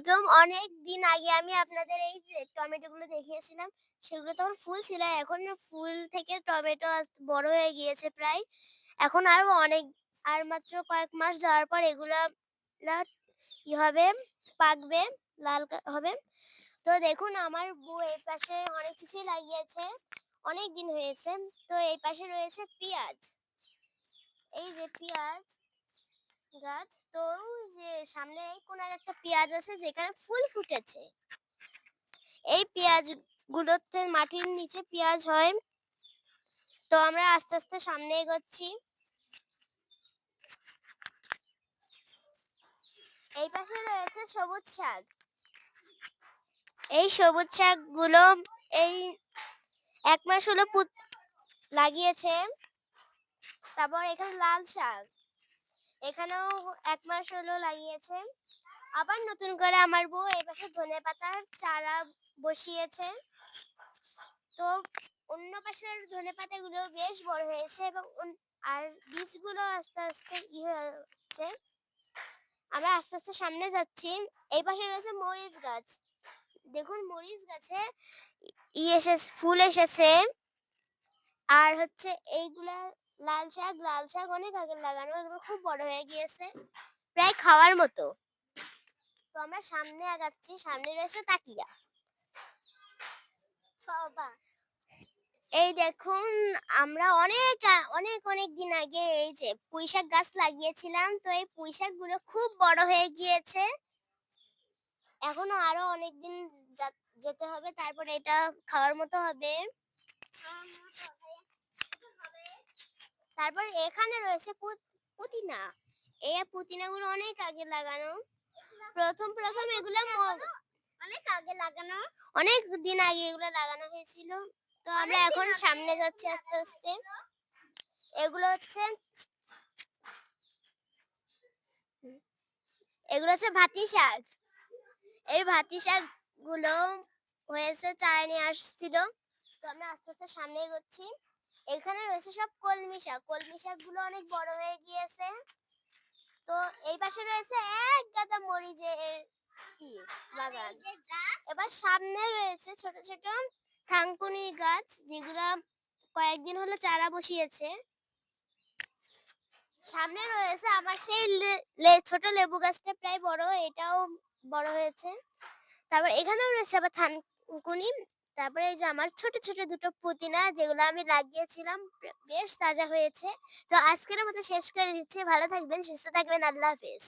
আলাইকুম। অনেক দিন আগে আমি আপনাদের এই যে টমেটোগুলো দেখিয়েছিলাম, সেগুলো তখন ফুল ছিল। এখন ফুল থেকে টমেটো বড় হয়ে গিয়েছে প্রায়। এখন আরো আর মাত্র কয়েক মাস যাওয়ার পর এগুলা লা হবে, পাকবে, হবে। তো দেখুন আমার বউ এই পাশে অনেক কিছুই লাগিয়েছে। অনেক দিন হয়েছে। তো এই পাশে রয়েছে পিঁয়াজ। এই যে পিঁয়াজ গাছ। তো ওই যে সামনে এই কোণার একটা পেঁয়াজ আছে যেখানে ফুল ফুটেছে। এই পেঁয়াজ গুলোতে মাটির নিচে পেঁয়াজ হয়। তো আমরা আস্তে আস্তে সামনে এগোচ্ছি। এই পাশে রয়েছে সবুজ শাক। এই সবুজ শাকগুলো এই ১ মাস হলো লাগিয়েছে। তারপর এখানে লাল শাক। এখানেও ১ মাস হলো লাগিয়েছে। আবার নতুন করে আমার বউ এই পাশে ধনেপাতার চারা বসিয়েছে। তো অন্য পাশের ধনেপাতাগুলো বেশ বড় হয়েছে এবং আর বীজগুলো আস্তে আস্তে হচ্ছে। আমরা আস্তে আস্তে সামনে যাচ্ছি। এই পাশে রয়েছে মরিচ গাছ। দেখুন মরিচ গাছে ফুল এসেছে। আর হচ্ছে এইগুলা লাল শাক অনেক আগে লাগানো, এগুলো খুব বড় হয়ে গিয়েছে, প্রায় খাওয়ার মতো। তো আমরা সামনে আগাচ্ছি। সামনে রয়েছে তাকিয়া। বাবা, এই দেখুন আমরা অনেক দিন আগে এই যে পুঁইশাক গাছ লাগিয়েছিলাম। তো এই পুঁইশাকগুলো খুব বড় হয়ে গিয়েছে। এখনো আরো অনেকদিন যেতে হবে, তারপরে এটা খাওয়ার মতো হবে। তারপর এখানে রয়েছে পুদিনা। এই পুদিনাগুলো অনেক আগে লাগানো। প্রথম এগুলো অনেক আগে লাগানো, অনেক দিন আগে এগুলো লাগানো হয়েছিল। তো আমরা এখন সামনে যাচ্ছি আস্তে আস্তে। এগুলো হচ্ছে ভাতি শাক। এই ভাতি শাক গুলো হয়েছে, চারা নিয়ে আসছিল। তো আমরা আস্তে আস্তে সামনে এগোচ্ছি। এখানে রয়েছে সব কলমি শাক। কলমি শাক গুলো অনেক বড় হয়ে গিয়েছে। তো এই পাশে রয়েছে এক গাদা মরিচের বাগান। এবার সামনে রয়েছে ছোট ছোট থানকুনি গাছ, যেগুলা কয়েকদিন হলো চারা বসিয়েছে। সামনে রয়েছে আমার সেই ছোট লেবু গাছটা, প্রায় বড়, এটাও বড় হয়েছে। তারপর এখানেও রয়েছে আবার থানকুনি। তারপরে এই যে আমার ছোট ছোট দুটো পুদিনা, যেগুলো আমি লাগিয়েছিলাম, বেশ তাজা হয়েছে। তো আজকের মতো শেষ করে দিচ্ছি। ভালো থাকবেন, সুস্থ থাকবেন। আল্লাহ হাফেজ।